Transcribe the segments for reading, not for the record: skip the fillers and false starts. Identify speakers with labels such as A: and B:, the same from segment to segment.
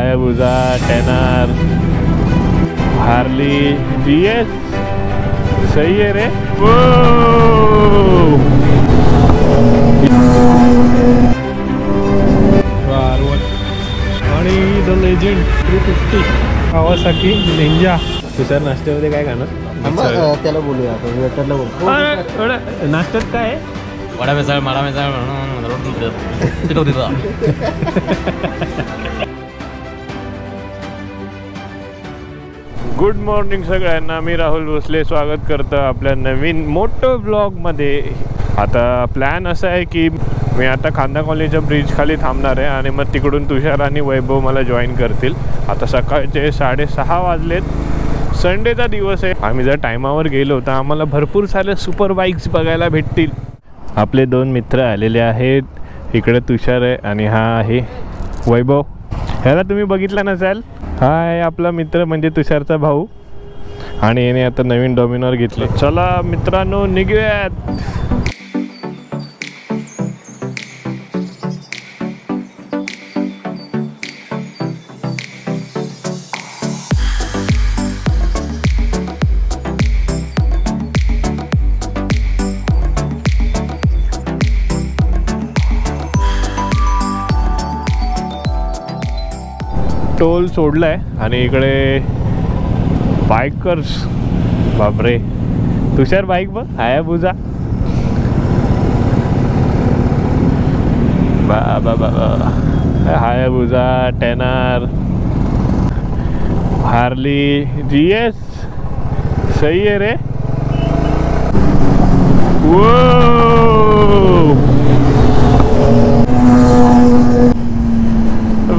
A: हायाबुजा, tenure, Harley, GS. सही आहे रे. आणि द लेजेंड 350 कावासाकी निंजा. तुषार नाश्त्यामध्ये काय खाणार?
B: त्याला बोलूया आपण, वेटरला बोलू.
A: नाश्त्यात काय आहे?
C: वडा मिसळ, माडा मिसळ,
A: गुड मॉर्निंग सगळ्यांना. मी राहुल भोसले स्वागत करतो आपल्या नवीन मोटो ब्लॉगमध्ये. आता प्लॅन असा आहे की मी आता खांदा कॉलेजच्या ब्रिज खाली थांबणार आहे आणि मग तिकडून तुषार आणि वैभव मला जॉईन करतील. आता सकाळचे 6:30 वाजलेत. संडेचा दिवस आहे. आम्ही जर टायमावर गेलो तर आम्हाला भरपूर सारे सुपर बाईक्स बघायला भेटतील. आपले 2 मित्र आलेले आहेत. इकडे तुषार आहे आणि हा आहे वैभव. ह्याला तुम्ही बघितला नसाल. हा आहे आपला मित्र म्हणजे तुषारचा भाऊ. आणि याने आता नवीन डॉमिनर घेतले. चला मित्रांनो निघूयात. टोल सोडलाय आणि इकडे बायकर्स. बापरे, तुषार बाईक बघ, हायाबुजा. हायाबुजा, टेनर, हार्ली, GS. सही आहे रे.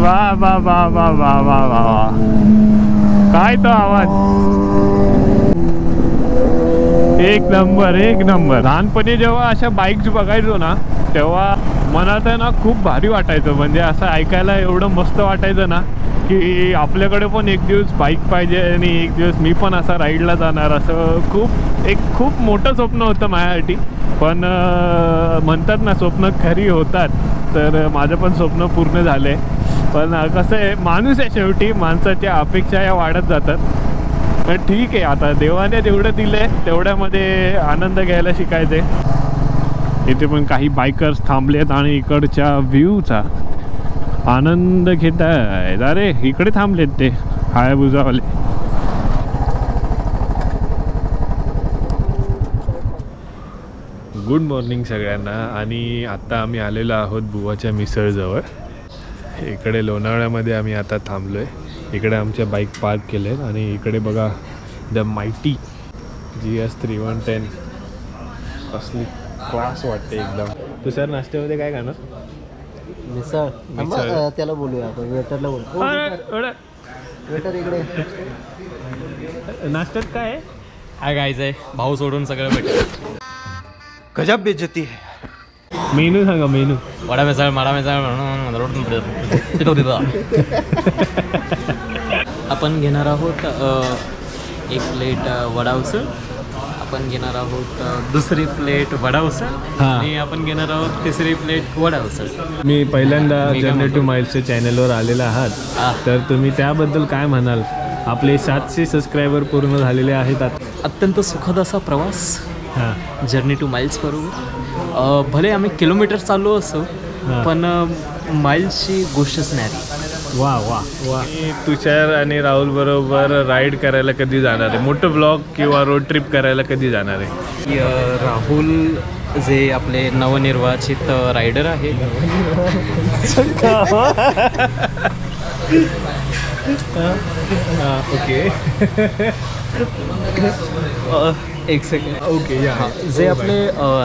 A: वाह वाह वाह वाह वाह वाह वाह. काय तो आवाज. एक नंबर एक नंबर. लहानपणी जेव्हा अशा बाईक्स बघायचो ना तेव्हा मनात आहे ना खूप भारी वाटायचं. म्हणजे असं ऐकायला एवढं मस्त वाटायचं ना की आपल्याकडे पण एक दिवस बाईक पाहिजे आणि एक दिवस मी पण असा राईडला जाणार. असं खूप मोठं स्वप्न होतं माझ्यासाठी. पण म्हणतात ना स्वप्न खरी होतात. तर माझं पण स्वप्न पूर्ण झालंय. पण कसं आहे, माणूस आहे शेवटी. माणसाच्या अपेक्षा या वाढत जातात. पण ठीक आहे, आता देवाने जेवढं दिलंय तेवढ्यामध्ये आनंद घ्यायला शिकायचे. इथे पण काही बायकर्स थांबलेत आणि इकडच्या व्ह्यूचा आनंद घेत आहेत. अरे इकडे थांबलेत ते हायाबुजावाले. गुड मॉर्निंग सगळ्यांना. आणि आता आम्ही आलेलो आहोत बुवाच्या मिसळजवळ. इकडे लोणावळ्यामध्ये आम्ही आता थांबलो आहे. इकडे आमच्या बाईक पार्क केले आहेत आणि इकडे बघा द मायटी GS 3110. असली क्लास वाटते एकदम. तू सर नाश्त्यामध्ये काय खाणार?
B: मिसळ. त्याला बोलूया आपण, वेटरला बोलू. वेटर इकडे.
A: नाश्त्यात काय आहे?
C: काय खायचं आहे? भाऊ सोडून सगळं भेटेल.
B: गजब बेइज्जती है.
A: मेनू सांगा. मेनू
C: वडा मिसळ, माडा मिसळ, आपण घेणार आहोत 1 प्लेट वडा उसळ. आपण घेणार आहोत 2री प्लेट वडा उसळ. आणि आपण घेणार आहोत 3री प्लेट वडा उसळ.
A: मी पहिल्यांदा जर्नी टू माइल्सच्या चॅनलवर आलेला आहात, तर तुम्ही त्याबद्दल काय म्हणाल? आपले 700 सबस्क्रायबर पूर्ण झालेले आहेत.
C: अत्यंत सुखद असा प्रवास जर्नी टू माइल्स बरोबर. भले आम्ही किलोमीटर चाललो असो पण माइल्सची गोष्टच नाही.
A: वा वा वा. तुषार आणि राहुल बरोबर राईड करायला कधी जाणार आहे? मोठं ब्लॉग किंवा रोड ट्रिप करायला कधी जाणार आहे?
C: राहुल जे आपले नवनिर्वाचित रायडर आहे.
A: ओके
C: एक सेकंड.
A: ओके.
C: जे आपले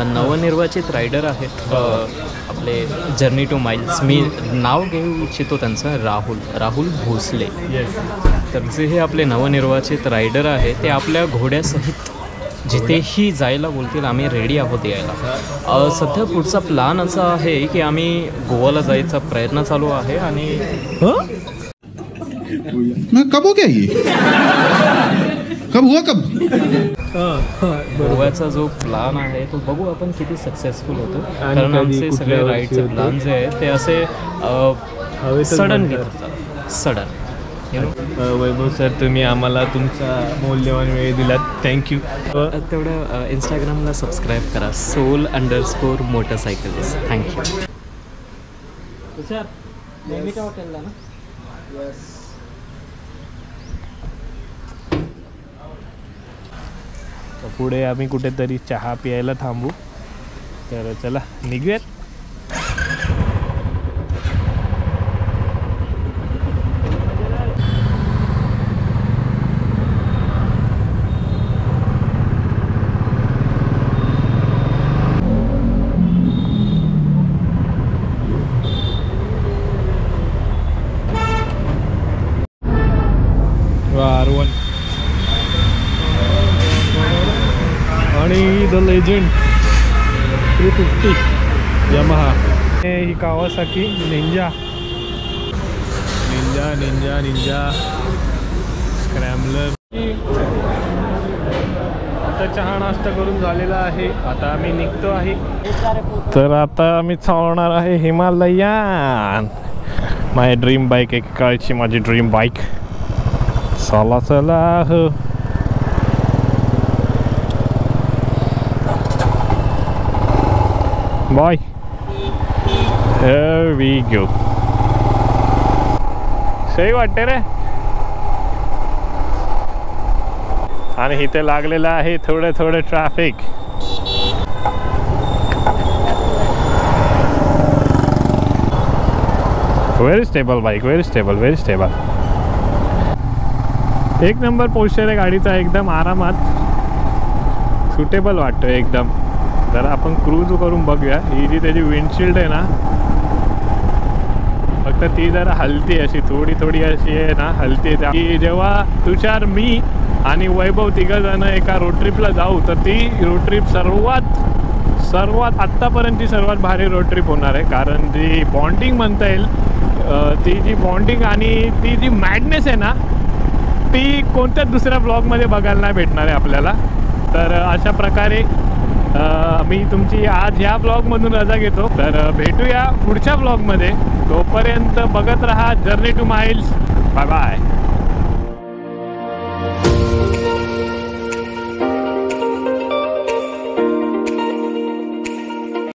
C: नवनिर्वाचित रायडर आहेत आपले जर्नी टू माइल्स. मी नाव घेऊ इच्छितो त्यांचं, राहुल भोसले. तर जे हे आपले नवनिर्वाचित रायडर आहे ते आपल्या घोड्यासहित जिथेही जायला बोलतील आम्ही रेडी आहोत यायला. सध्या पुढचा प्लॅन असा आहे की आम्ही गोवाला जायचा प्रयत्न चालू आहे. आणि
D: कब हो गया ये? कब हुआ कब?
C: गोव्याचा जो प्लॅन आहे तो बघू आपण किती सक्सेसफुल होतो. कारण आमचे सगळे राईडचे प्लॅन जे आहेत ते असे सडन घेत असतात. सडन.
A: वैभव सर, तुम्ही आम्हाला तुमचा मौल्यवान वेळ दिलात, थँक्यू.
C: तेवढं इंस्टाग्रामला सबस्क्राईब करा, soul_motorcycles. थँक्यू.
A: पुढे आम्ही कुठेतरी चहा प्यायला थांबू, तर चला निघूयात. R1 आणि द लेजेंड 350 यामाहा. ही Kawasaki ninja ninja ninja ninja scrambler. आता चहा नाश्ता करून झालेला आहे, आता आम्ही निघतो आहे. तर आता आम्ही चालवणार आहे हिमालयन, माझी ड्रीम बाईक, एक काळची माझी ड्रीम बाईक. चला चला हो. बाय. Here we go. सही वाटते रे. आणि इथे लागलेलं आहे थोडं थोडं traffic. Very stable bike, very stable, very stable. एक नंबर पोस्चर आहे गाडीचा, एकदम आरामात सुटेबल वाटतं एकदम. जरा आपण क्रूज करून बघूया. ही जी त्याची विंडशिल्ड आहे ना, फक्त ती जरा हलती, अशी थोडी थोडी अशी आहे ना, हलते. ती जेव्हा तुषार, मी आणि वैभव तिघंजण एका रोड ट्रिपला जाऊ, तर ती रोड ट्रिप सर्वात आत्तापर्यंतची सर्वात भारी रोड ट्रिप होणार आहे. कारण जी बॉन्डिंग म्हणता येईल, ती जी बॉन्डिंग आणि ती जी मॅडनेस आहे ना, ती कोणत्याच दुसऱ्या ब्लॉगमध्ये बघायला नाही भेटणार आहे आपल्याला. तर अशा प्रकारे मी तुमची आज ह्या ब्लॉगमधून रजा घेतो. तर भेटूया पुढच्या ब्लॉगमध्ये. तोपर्यंत बघत राहा journey to miles. Bye bye.